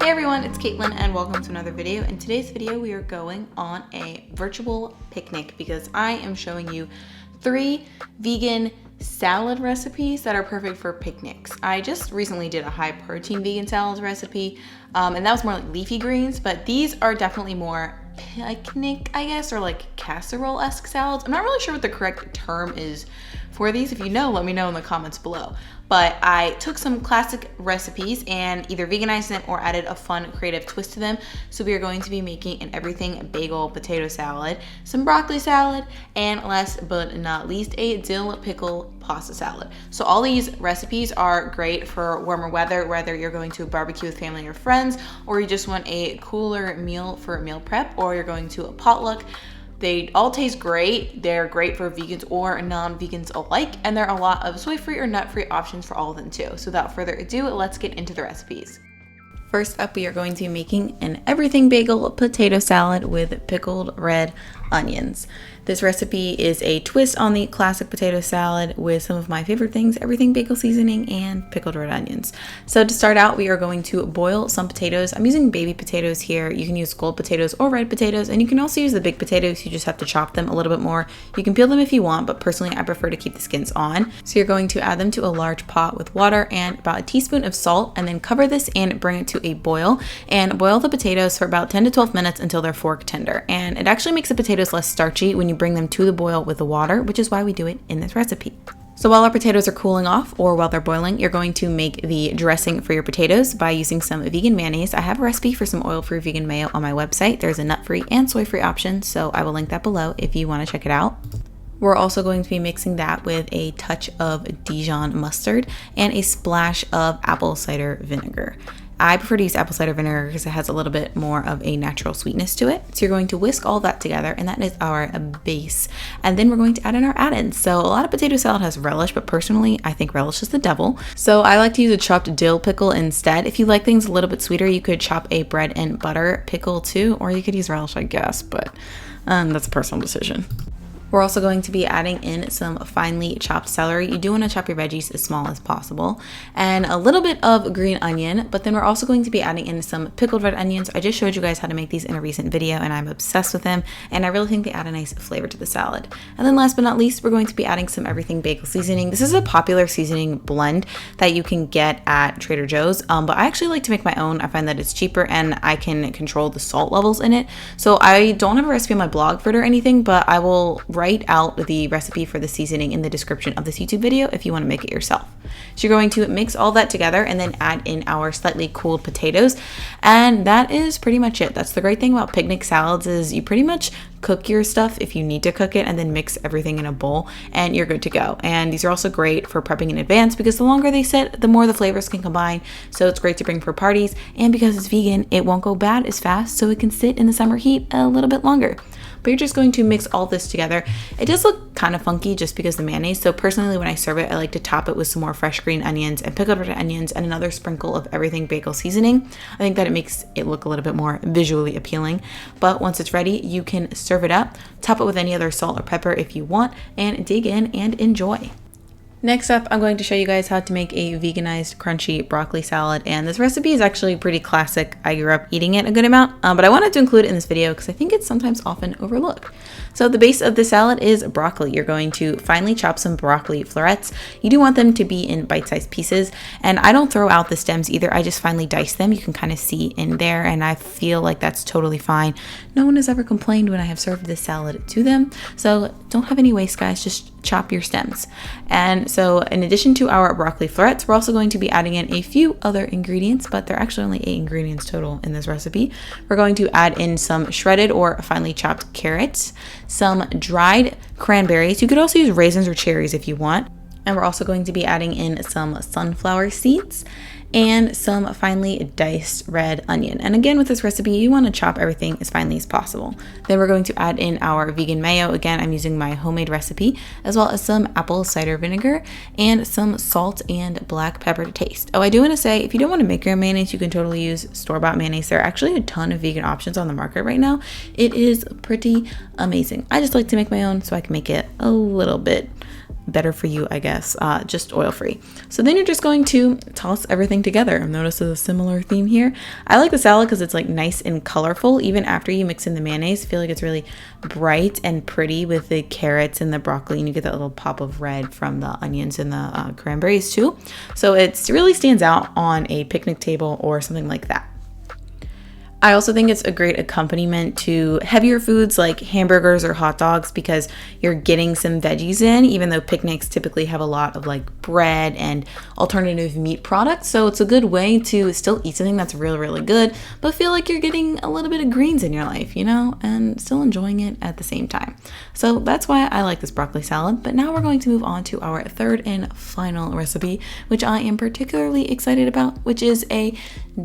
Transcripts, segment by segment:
Hey everyone, it's Caitlin and welcome to another video. In today's video, we are going on a virtual picnic because I am showing you 3 vegan salad recipes that are perfect for picnics. I just recently did a high protein vegan salad recipe and that was more like leafy greens, but these are definitely more picnic, I guess, or like casserole-esque salads. I'm not really sure what the correct term is for these. If you know, let me know in the comments below. But I took some classic recipes and either veganized them or added a fun creative twist to them. So we are going to be making an everything bagel potato salad, some broccoli salad, and last but not least, a dill pickle pasta salad. So all these recipes are great for warmer weather, whether you're going to a barbecue with family or friends, or you just want a cooler meal for meal prep, or you're going to a potluck. They all taste great. They're great for vegans or non-vegans alike, and there are a lot of soy-free or nut-free options for all of them too. So without further ado, let's get into the recipes. First up, we are going to be making an everything bagel potato salad with pickled red onions. This recipe is a twist on the classic potato salad with some of my favorite things, everything bagel seasoning and pickled red onions. So to start out, we are going to boil some potatoes. I'm using baby potatoes here. You can use gold potatoes or red potatoes, and you can also use the big potatoes. You just have to chop them a little bit more. You can peel them if you want, but personally I prefer to keep the skins on. So you're going to add them to a large pot with water and about a teaspoon of salt, and then cover this and bring it to a boil, and boil the potatoes for about 10 to 12 minutes until they're fork tender. And it actually makes the potatoes less starchy when you bring them to the boil with the water, which is why we do it in this recipe. So while our potatoes are cooling off or while they're boiling, you're going to make the dressing for your potatoes by using some vegan mayonnaise. I have a recipe for some oil-free vegan mayo on my website. There's a nut-free and soy-free option, so I will link that below if you want to check it out. We're also going to be mixing that with a touch of Dijon mustard and a splash of apple cider vinegar. I prefer to use apple cider vinegar because it has a little bit more of a natural sweetness to it. So you're going to whisk all that together, and that is our base. And then we're going to add in our add-ins. So a lot of potato salad has relish, but personally, I think relish is the devil. So I like to use a chopped dill pickle instead. If you like things a little bit sweeter, you could chop a bread and butter pickle too, or you could use relish, I guess, but that's a personal decision. We're also going to be adding in some finely chopped celery. You do want to chop your veggies as small as possible, and a little bit of green onion, but then we're also going to be adding in some pickled red onions. I just showed you guys how to make these in a recent video, and I'm obsessed with them, and I really think they add a nice flavor to the salad. And then last but not least, we're going to be adding some everything bagel seasoning. This is a popular seasoning blend that you can get at Trader Joe's, but I actually like to make my own. I find that it's cheaper, and I can control the salt levels in it. So I don't have a recipe on my blog for it or anything, but I will write out the recipe for the seasoning in the description of this YouTube video if you want to make it yourself. So you're going to mix all that together and then add in our slightly cooled potatoes, and that is pretty much it. That's the great thing about picnic salads, is you pretty much cook your stuff if you need to cook it and then mix everything in a bowl and you're good to go. And these are also great for prepping in advance because the longer they sit, the more the flavors can combine. So it's great to bring for parties, and because it's vegan, it won't go bad as fast, so it can sit in the summer heat a little bit longer. But you're just going to mix all this together. It does look kind of funky just because of the mayonnaise. So personally, when I serve it, I like to top it with some more fresh green onions and pickled red onions and another sprinkle of everything bagel seasoning. I think that it makes it look a little bit more visually appealing. But once it's ready, you can serve it up, top it with any other salt or pepper if you want, and dig in and enjoy. Next up, I'm going to show you guys how to make a veganized crunchy broccoli salad, and this recipe is actually pretty classic. I grew up eating it a good amount, but I wanted to include it in this video because I think it's sometimes often overlooked. So the base of the salad is broccoli. You're going to finely chop some broccoli florets. You do want them to be in bite-sized pieces, and I don't throw out the stems either. I just finely dice them. You can kind of see in there, and I feel like that's totally fine. No one has ever complained when I have served this salad to them, so don't have any waste, guys. Just chop your stems. And so in addition to our broccoli florets, we're also going to be adding in a few other ingredients, but there are actually only 8 ingredients total in this recipe. We're going to add in some shredded or finely chopped carrots, some dried cranberries. You could also use raisins or cherries if you want. And we're also going to be adding in some sunflower seeds and some finely diced red onion. And again, with this recipe, you want to chop everything as finely as possible. Then we're going to add in our vegan mayo. Again, I'm using my homemade recipe, as well as some apple cider vinegar and some salt and black pepper to taste. Oh, I do want to say, if you don't want to make your own mayonnaise, you can totally use store-bought mayonnaise. There are actually a ton of vegan options on the market right now. It is pretty amazing. I just like to make my own so I can make it a little bit better for you, I guess, just oil-free. So then you're just going to toss everything together. I've noticed a similar theme here. I like the salad because it's like nice and colorful. Even after you mix in the mayonnaise, I feel like it's really bright and pretty with the carrots and the broccoli, and you get that little pop of red from the onions and the cranberries too. So it really stands out on a picnic table or something like that. I also think it's a great accompaniment to heavier foods like hamburgers or hot dogs because you're getting some veggies in, even though picnics typically have a lot of like bread and alternative meat products. So it's a good way to still eat something that's really, really good, but feel like you're getting a little bit of greens in your life, you know, and still enjoying it at the same time. So that's why I like this broccoli salad. But now we're going to move on to our third and final recipe, which I am particularly excited about, which is a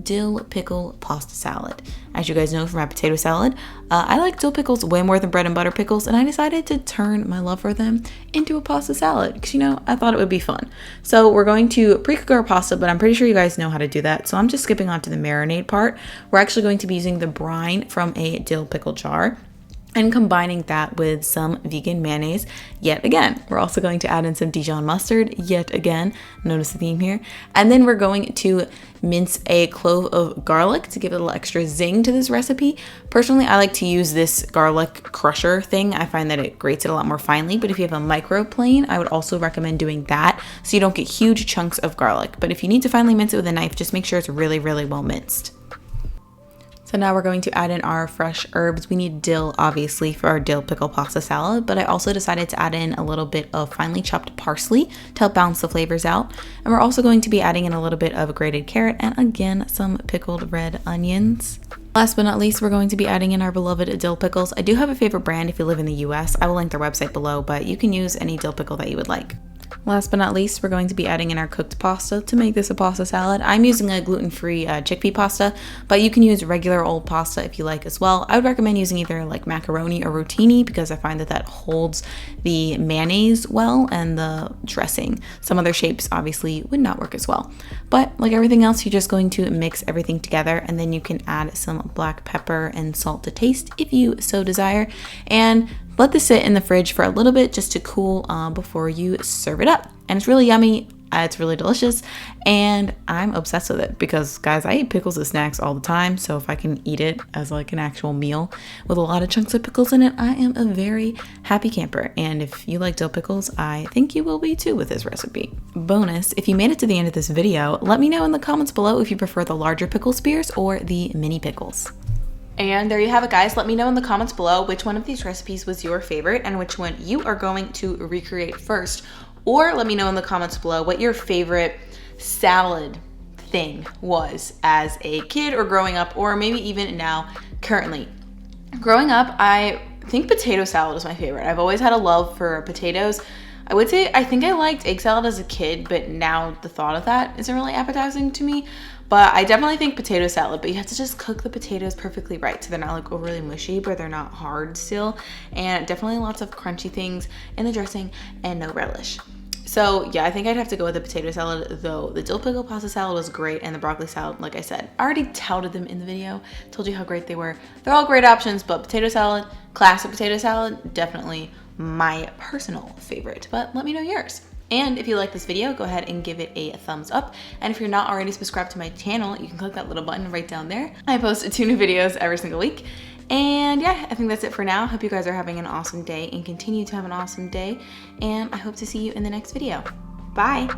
dill pickle pasta salad. As you guys know from my potato salad, I like dill pickles way more than bread and butter pickles, and I decided to turn my love for them into a pasta salad because, you know, I thought it would be fun. So we're going to pre-cook our pasta, but I'm pretty sure you guys know how to do that, so I'm just skipping on to the marinade part. We're actually going to be using the brine from a dill pickle jar and combining that with some vegan mayonnaise yet again. We're also going to add in some Dijon mustard yet again. Notice the theme here. And then we're going to mince a clove of garlic to give it a little extra zing to this recipe. Personally, I like to use this garlic crusher thing. I find that it grates it a lot more finely, but if you have a microplane, I would also recommend doing that so you don't get huge chunks of garlic. But if you need to finely mince it with a knife, just make sure it's really, really well minced. So now we're going to add in our fresh herbs. We need dill, obviously, for our dill pickle pasta salad, but I also decided to add in a little bit of finely chopped parsley to help balance the flavors out. And we're also going to be adding in a little bit of grated carrot and again, some pickled red onions. Last but not least, we're going to be adding in our beloved dill pickles. I do have a favorite brand if you live in the US. I will link their website below, but you can use any dill pickle that you would like. Last but not least, we're going to be adding in our cooked pasta to make this a pasta salad. I'm using a gluten-free chickpea pasta, but you can use regular old pasta if you like as well. I would recommend using either like macaroni or rotini because I find that that holds the mayonnaise well and the dressing. Some other shapes obviously would not work as well. But like everything else, you're just going to mix everything together and then you can add some black pepper and salt to taste if you so desire. And let this sit in the fridge for a little bit just to cool before you serve it up. And it's really yummy. It's really delicious. And I'm obsessed with it because, guys, I eat pickles as snacks all the time. So if I can eat it as like an actual meal with a lot of chunks of pickles in it, I am a very happy camper. And if you like dill pickles, I think you will be too with this recipe. Bonus, if you made it to the end of this video, let me know in the comments below if you prefer the larger pickle spears or the mini pickles. And there you have it, guys. Let me know in the comments below which one of these recipes was your favorite and which one you are going to recreate first. Or let me know in the comments below what your favorite salad thing was as a kid or growing up, or maybe even now currently. Growing up, I think potato salad is my favorite. I've always had a love for potatoes. I would say I think I liked egg salad as a kid, but now the thought of that isn't really appetizing to me. But I definitely think potato salad, but you have to just cook the potatoes perfectly right so they're not like overly mushy, but they're not hard still. And definitely lots of crunchy things in the dressing and no relish. So yeah, I think I'd have to go with the potato salad, though the dill pickle pasta salad was great, and the broccoli salad, like I said, I already touted them in the video, told you how great they were. They're all great options, but potato salad, classic potato salad, definitely my personal favorite, but let me know yours. And if you like this video, go ahead and give it a thumbs up. And if you're not already subscribed to my channel, you can click that little button right down there. I post 2 new videos every single week. And yeah, I think that's it for now. Hope you guys are having an awesome day and continue to have an awesome day. And I hope to see you in the next video. Bye.